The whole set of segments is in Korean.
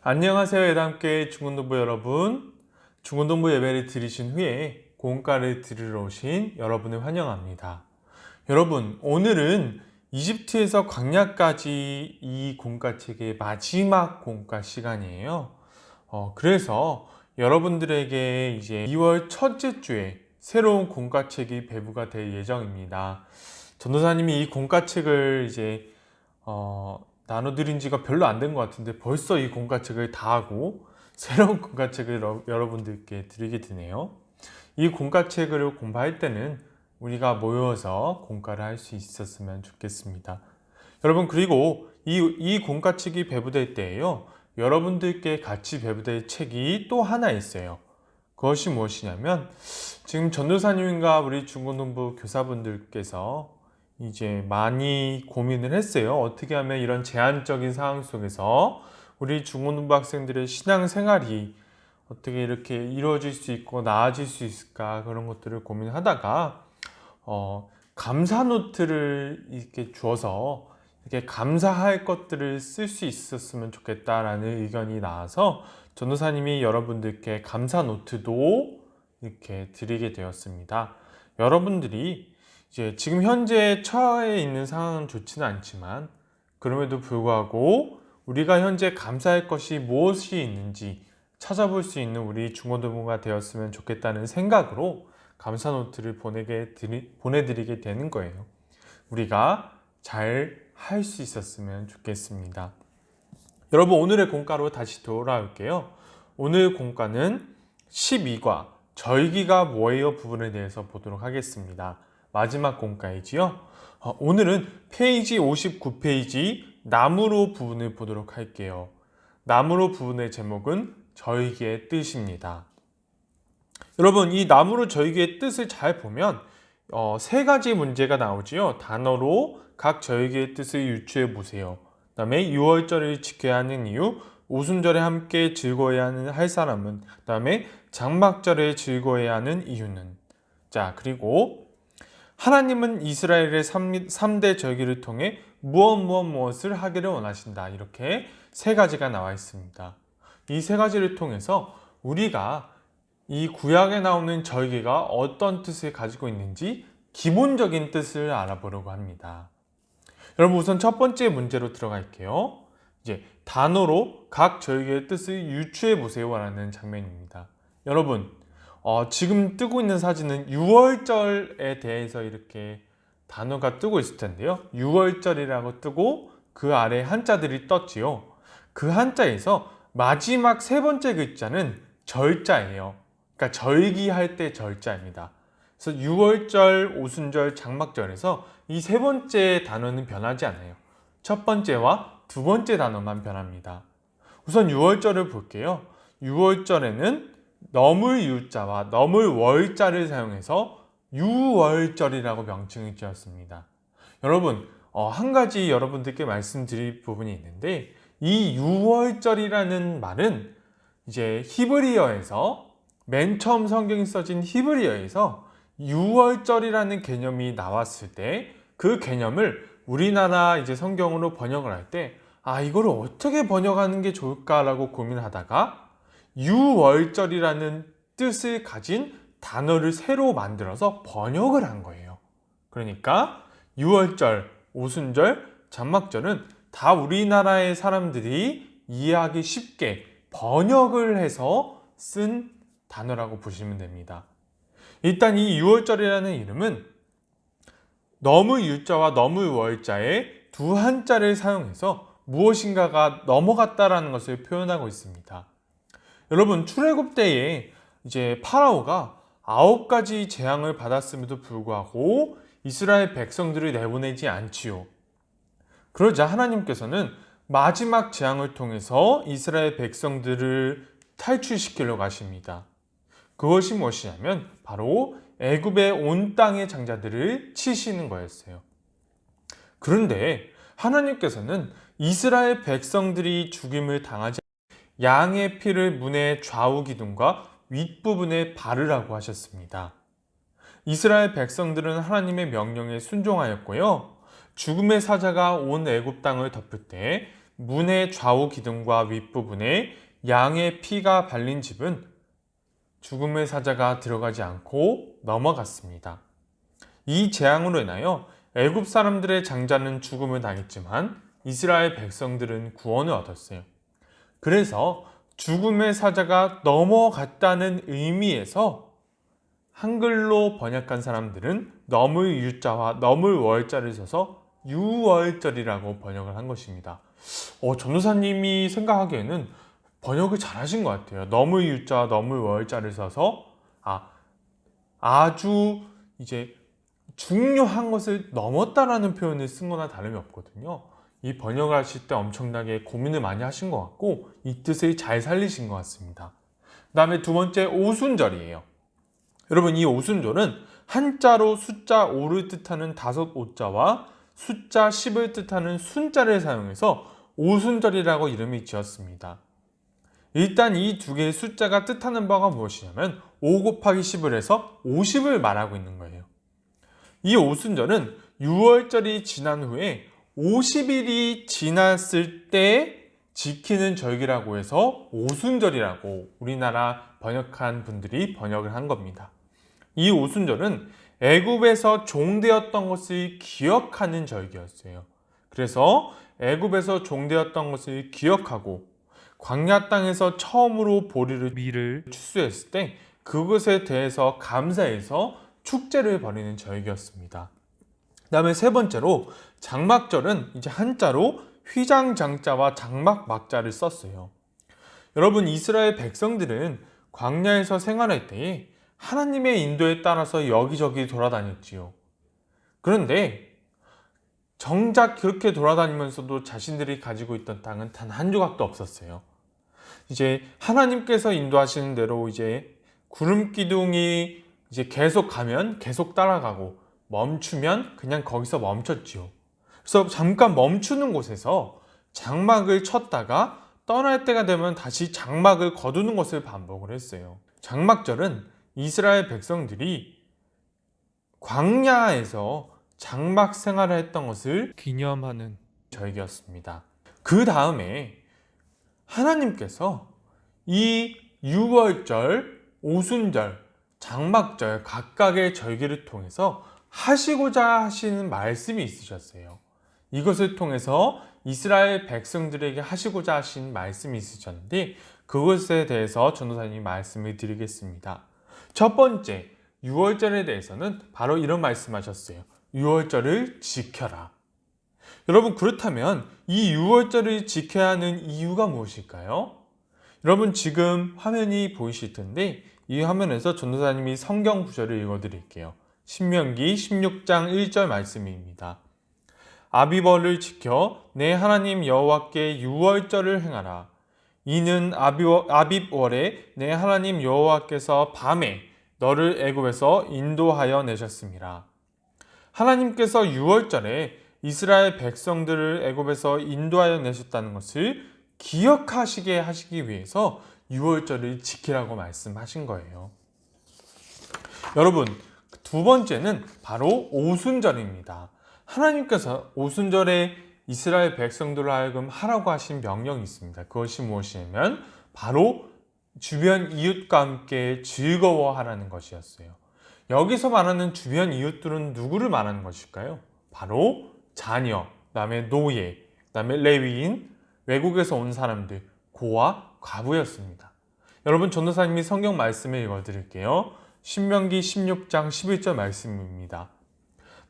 안녕하세요. 예담교회 중고등부 여러분. 중고등부 예배를 드리신 후에 공과를 들으러 오신 여러분을 환영합니다. 여러분, 오늘은 이집트에서 광야까지 이 공과책의 마지막 공과 시간이에요. 그래서 여러분들에게 이제 2월 첫째 주에 새로운 공과책이 배부가 될 예정입니다. 전도사님이 이 공과책을 이제 나눠드린 지가 별로 안 된 것 같은데 벌써 이 공과책을 다 하고 새로운 공과책을 여러분들께 드리게 되네요. 이 공과책을 공부할 때는 우리가 모여서 공과를 할 수 있었으면 좋겠습니다. 여러분, 그리고 이 공과책이 배부될 때에요, 여러분들께 같이 배부될 책이 또 하나 있어요. 그것이 무엇이냐면, 지금 전도사님과 우리 중고등부 교사분들께서 이제 많이 고민을 했어요. 어떻게 하면 이런 제한적인 상황 속에서 우리 중고등부 학생들의 신앙생활이 어떻게 이렇게 이루어질 수 있고 나아질 수 있을까, 그런 것들을 고민하다가 감사 노트를 이렇게 주어서 이렇게 감사할 것들을 쓸 수 있었으면 좋겠다라는 의견이 나와서 전도사님이 여러분들께 감사 노트도 이렇게 드리게 되었습니다. 여러분들이 이제 지금 현재 처해 있는 상황은 좋지는 않지만 그럼에도 불구하고 우리가 현재 감사할 것이 무엇이 있는지 찾아볼 수 있는 우리 중고등부가 되었으면 좋겠다는 생각으로 감사 노트를 보내드리게 되는 거예요. 우리가 잘 할 수 있었으면 좋겠습니다. 여러분, 오늘의 공과로 다시 돌아올게요. 오늘 공과는 12과 절기가 뭐예요 부분에 대해서 보도록 하겠습니다. 마지막 공과이지요. 오늘은 페이지 59페이지 나무로 부분을 보도록 할게요. 나무로 부분의 제목은 절기의 뜻입니다. 여러분, 이 나무로 절기의 뜻을 잘 보면 세 가지 문제가 나오지요. 단어로 각 절기의 뜻을 유추해 보세요. 그 다음에 6월절을 지켜야 하는 이유, 오순절에 함께 즐거워야 할 사람은, 그 다음에 장막절에 즐거워야 하는 이유는. 자, 그리고 하나님은 이스라엘의 3대 절기를 통해 무엇을 하기를 원하신다. 이렇게 세 가지가 나와 있습니다. 이 세 가지를 통해서 우리가 이 구약에 나오는 절기가 어떤 뜻을 가지고 있는지 기본적인 뜻을 알아보려고 합니다. 여러분, 우선 첫 번째 문제로 들어갈게요. 이제 단어로 각 절기의 뜻을 유추해 보세요라는 장면입니다. 여러분, 지금 뜨고 있는 사진은 6월절에 대해서 이렇게 단어가 뜨고 있을 텐데요. 6월절이라고 뜨고 그 아래 한자들이 떴지요. 그 한자에서 마지막 세 번째 글자는 절자예요. 그러니까 절기할 때 절자입니다. 그래서 6월절, 오순절, 장막절에서 이 세 번째 단어는 변하지 않아요. 첫 번째와 두 번째 단어만 변합니다. 우선 6월절을 볼게요. 6월절에는 넘을 유자와 넘을 월자를 사용해서 유월절이라고 명칭을 지었습니다. 여러분, 한 가지 여러분들께 말씀드릴 부분이 있는데, 이 유월절이라는 말은 이제 히브리어에서 맨 처음 성경이 써진 히브리어에서 유월절이라는 개념이 나왔을 때 그 개념을 우리나라 이제 성경으로 번역을 할 때 이거를 어떻게 번역하는 게 좋을까라고 고민하다가 유월절이라는 뜻을 가진 단어를 새로 만들어서 번역을 한 거예요. 그러니까 유월절, 오순절, 장막절은 다 우리나라의 사람들이 이해하기 쉽게 번역을 해서 쓴 단어라고 보시면 됩니다. 일단 이 유월절이라는 이름은 넘을 유자와 넘을 월자의 두 한자를 사용해서 무엇인가가 넘어갔다라는 것을 표현하고 있습니다. 여러분, 출애굽 때에 이제 파라오가 9가지 재앙을 받았음에도 불구하고 이스라엘 백성들을 내보내지 않지요. 그러자 하나님께서는 마지막 재앙을 통해서 이스라엘 백성들을 탈출시키려고 하십니다. 그것이 무엇이냐면 바로 애굽의 온 땅의 장자들을 치시는 거였어요. 그런데 하나님께서는 이스라엘 백성들이 죽임을 당하지 양의 피를 문의 좌우 기둥과 윗부분에 바르라고 하셨습니다. 이스라엘 백성들은 하나님의 명령에 순종하였고요. 죽음의 사자가 온 애굽 땅을 덮을 때 문의 좌우 기둥과 윗부분에 양의 피가 발린 집은 죽음의 사자가 들어가지 않고 넘어갔습니다. 이 재앙으로 인하여 애굽 사람들의 장자는 죽음을 당했지만 이스라엘 백성들은 구원을 얻었어요. 그래서 죽음의 사자가 넘어갔다는 의미에서 한글로 번역한 사람들은 넘을 유자와 넘을 월자를 써서 유월절이라고 번역을 한 것입니다. 전도사님이 생각하기에는 번역을 잘하신 것 같아요. 넘을 유자, 넘을 월자를 써서 아주 이제 중요한 것을 넘었다라는 표현을 쓴 거나 다름이 없거든요. 이 번역을 하실 때 엄청나게 고민을 많이 하신 것 같고 이 뜻을 잘 살리신 것 같습니다. 그 다음에 두 번째 오순절이에요. 여러분, 이 오순절은 한자로 숫자 5를 뜻하는 다섯 오자와 숫자 10을 뜻하는 순자를 사용해서 오순절이라고 이름이 지었습니다. 일단 이 두 개의 숫자가 뜻하는 바가 무엇이냐면 5 곱하기 10을 해서 50을 말하고 있는 거예요. 이 오순절은 6월절이 지난 후에 50일이 지났을 때 지키는 절기라고 해서 오순절이라고 우리나라 번역한 분들이 번역을 한 겁니다. 이 오순절은 애굽에서 종되었던 것을 기억하는 절기였어요. 그래서 애굽에서 종되었던 것을 기억하고 광야 땅에서 처음으로 보리를 밀을 추수했을 때 그것에 대해서 감사해서 축제를 벌이는 절기였습니다. 그 다음에 세 번째로 장막절은 이제 한자로 휘장장자와 장막막자를 썼어요. 여러분, 이스라엘 백성들은 광야에서 생활할 때에 하나님의 인도에 따라서 여기저기 돌아다녔지요. 그런데 정작 그렇게 돌아다니면서도 자신들이 가지고 있던 땅은 단 한 조각도 없었어요. 이제 하나님께서 인도하시는 대로 이제 구름 기둥이 이제 계속 가면 계속 따라가고 멈추면 그냥 거기서 멈췄지요. 그래서 잠깐 멈추는 곳에서 장막을 쳤다가 떠날 때가 되면 다시 장막을 거두는 것을 반복을 했어요. 장막절은 이스라엘 백성들이 광야에서 장막 생활을 했던 것을 기념하는 절기였습니다. 그 다음에 하나님께서 이 유월절, 오순절, 장막절 각각의 절기를 통해서 하시고자 하시는 말씀이 있으셨어요. 이것을 통해서 이스라엘 백성들에게 하시고자 하신 말씀이 있으셨는데 그것에 대해서 전도사님이 말씀을 드리겠습니다. 첫 번째, 유월절에 대해서는 바로 이런 말씀하셨어요. 유월절을 지켜라. 여러분, 그렇다면 이 유월절을 지켜야 하는 이유가 무엇일까요? 여러분, 지금 화면이 보이실 텐데 이 화면에서 전도사님이 성경 구절을 읽어드릴게요. 신명기 16장 1절 말씀입니다. 아비벌을 지켜 내 하나님 여호와께 유월절을 행하라. 이는 아빕월에 내 하나님 여호와께서 밤에 너를 애굽에서 인도하여 내셨습니다. 하나님께서 유월절에 이스라엘 백성들을 애굽에서 인도하여 내셨다는 것을 기억하시게 하시기 위해서 유월절을 지키라고 말씀하신 거예요. 여러분, 두 번째는 바로 오순절입니다. 하나님께서 오순절에 이스라엘 백성들을 하여금 하라고 하신 명령이 있습니다. 그것이 무엇이냐면 바로 주변 이웃과 함께 즐거워하라는 것이었어요. 여기서 말하는 주변 이웃들은 누구를 말하는 것일까요? 바로 자녀, 그다음에 노예, 그다음에 레위인, 외국에서 온 사람들, 고아, 과부였습니다. 여러분, 전도사님이 성경 말씀을 읽어드릴게요. 신명기 16장 11절 말씀입니다.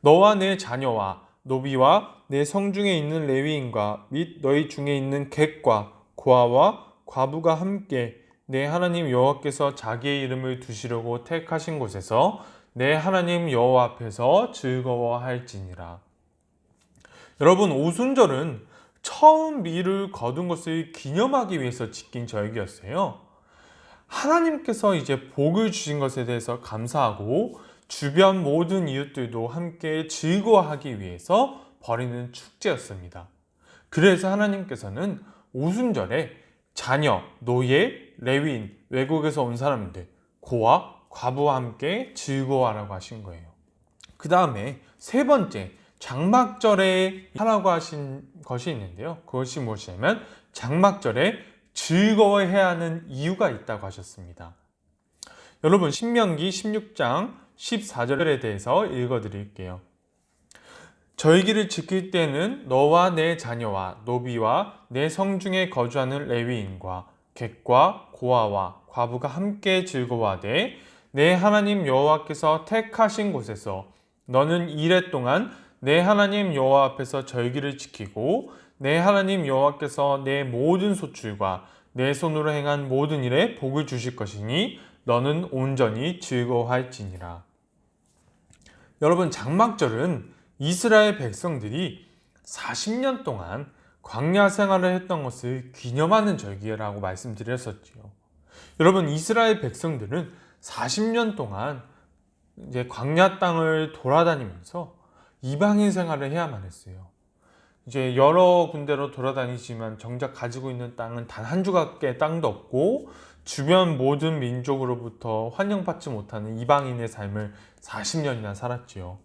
너와 내 자녀와 노비와 내 성중에 있는 레위인과 및 너희 중에 있는 객과 고아와 과부가 함께 내 하나님 여호와께서 자기의 이름을 두시려고 택하신 곳에서 내 하나님 여호와 앞에서 즐거워할지니라. 여러분, 오순절은 처음 밀을 거둔 것을 기념하기 위해서 지킨 절기였어요. 하나님께서 이제 복을 주신 것에 대해서 감사하고 주변 모든 이웃들도 함께 즐거워하기 위해서 벌이는 축제였습니다. 그래서 하나님께서는 오순절에 자녀, 노예, 레위인, 외국에서 온 사람들, 고아, 과부와 함께 즐거워하라고 하신 거예요. 그 다음에 세 번째, 장막절에 하라고 하신 것이 있는데요. 그것이 무엇이냐면 장막절에 즐거워해야 하는 이유가 있다고 하셨습니다. 여러분, 신명기 16장 14절에 대해서 읽어드릴게요. 절기를 지킬 때는 너와 내 자녀와 노비와 내 성중에 거주하는 레위인과 객과 고아와 과부가 함께 즐거워하되 내 하나님 여호와께서 택하신 곳에서 너는 이레 동안 내 하나님 여호와 앞에서 절기를 지키고 내 하나님 여호와께서 내 모든 소출과 내 손으로 행한 모든 일에 복을 주실 것이니 너는 온전히 즐거워할지니라. 여러분, 장막절은 이스라엘 백성들이 40년 동안 광야 생활을 했던 것을 기념하는 절기라고 말씀드렸었지요. 여러분, 이스라엘 백성들은 40년 동안 이제 광야 땅을 돌아다니면서 이방인 생활을 해야만 했어요. 이제 여러 군데로 돌아다니지만 정작 가지고 있는 땅은 단 한 조각의 땅도 없고 주변 모든 민족으로부터 환영받지 못하는 이방인의 삶을 40년이나 살았지요.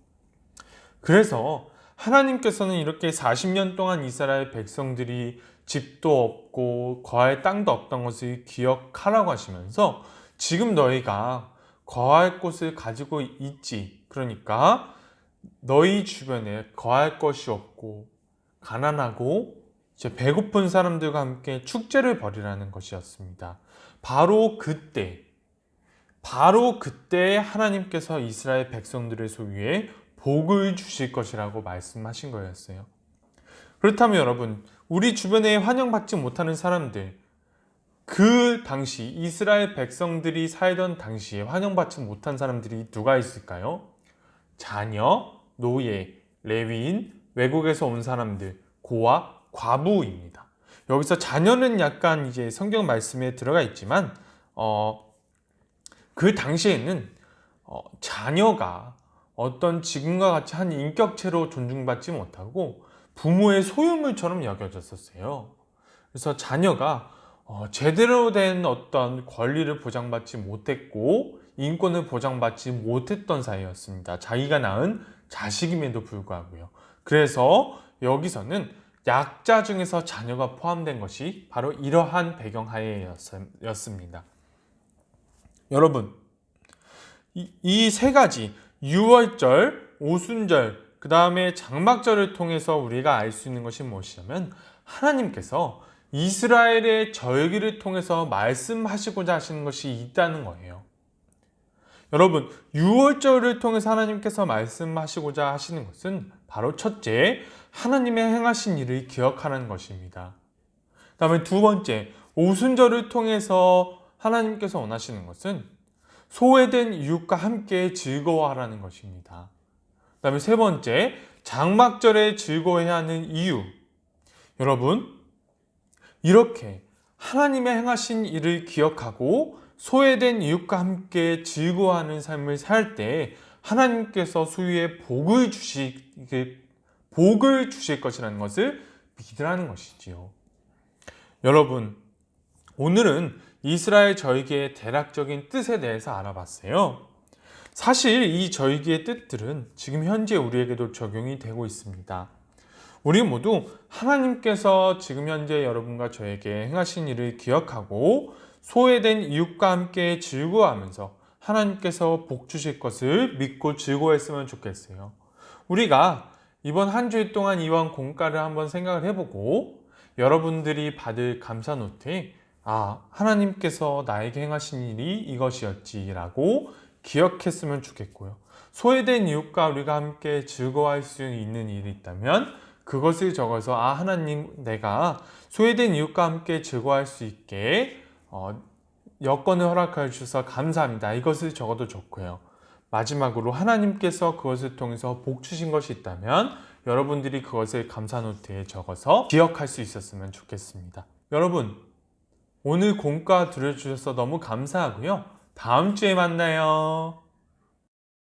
그래서 하나님께서는 이렇게 40년 동안 이스라엘 백성들이 집도 없고 거할 땅도 없던 것을 기억하라고 하시면서 지금 너희가 거할 곳을 가지고 있지. 그러니까 너희 주변에 거할 것이 없고 가난하고 이제 배고픈 사람들과 함께 축제를 벌이라는 것이었습니다. 바로 그때 하나님께서 이스라엘 백성들의 소유에 복을 주실 것이라고 말씀하신 거였어요. 그렇다면 여러분, 우리 주변에 환영받지 못하는 사람들, 그 당시 이스라엘 백성들이 살던 당시에 환영받지 못한 사람들이 누가 있을까요? 자녀, 노예, 레위인, 외국에서 온 사람들, 고아, 과부입니다. 여기서 자녀는 약간 이제 성경 말씀에 들어가 있지만 그 당시에는 자녀가 어떤 지금과 같이 한 인격체로 존중받지 못하고 부모의 소유물처럼 여겨졌었어요. 그래서 자녀가 제대로 된 어떤 권리를 보장받지 못했고 인권을 보장받지 못했던 사이였습니다. 자기가 낳은 자식임에도 불구하고요. 그래서 여기서는 약자 중에서 자녀가 포함된 것이 바로 이러한 배경하에였습니다. 여러분, 이 세 가지 유월절, 오순절, 그 다음에 장막절을 통해서 우리가 알 수 있는 것이 무엇이냐면 하나님께서 이스라엘의 절기를 통해서 말씀하시고자 하시는 것이 있다는 거예요. 여러분, 유월절을 통해서 하나님께서 말씀하시고자 하시는 것은 바로 첫째, 하나님의 행하신 일을 기억하는 것입니다. 그 다음에 두 번째, 오순절을 통해서 하나님께서 원하시는 것은 소외된 이웃과 함께 즐거워하라는 것입니다. 그 다음에 세 번째, 장막절에 즐거워해야 하는 이유. 여러분, 이렇게 하나님의 행하신 일을 기억하고 소외된 이웃과 함께 즐거워하는 삶을 살 때 하나님께서 소유의 복을 주실 것이라는 것을 믿으라는 것이지요. 여러분, 오늘은 이스라엘 절기의 대략적인 뜻에 대해서 알아봤어요. 사실 이 절기의 뜻들은 지금 현재 우리에게도 적용이 되고 있습니다. 우리 모두 하나님께서 지금 현재 여러분과 저에게 행하신 일을 기억하고 소외된 이웃과 함께 즐거워하면서 하나님께서 복 주실 것을 믿고 즐거워했으면 좋겠어요. 우리가 이번 한 주일 동안 이번 공과를 한번 생각을 해보고 여러분들이 받을 감사 노트에 하나님께서 나에게 행하신 일이 이것이었지라고 기억했으면 좋겠고요. 소외된 이웃과 우리가 함께 즐거워할 수 있는 일이 있다면 그것을 적어서 하나님, 내가 소외된 이웃과 함께 즐거워할 수 있게 여건을 허락해 주셔서 감사합니다. 이것을 적어도 좋고요. 마지막으로 하나님께서 그것을 통해서 복 주신 것이 있다면 여러분들이 그것을 감사 노트에 적어서 기억할 수 있었으면 좋겠습니다. 여러분, 오늘 공과 들어주셔서 너무 감사하고요. 다음 주에 만나요.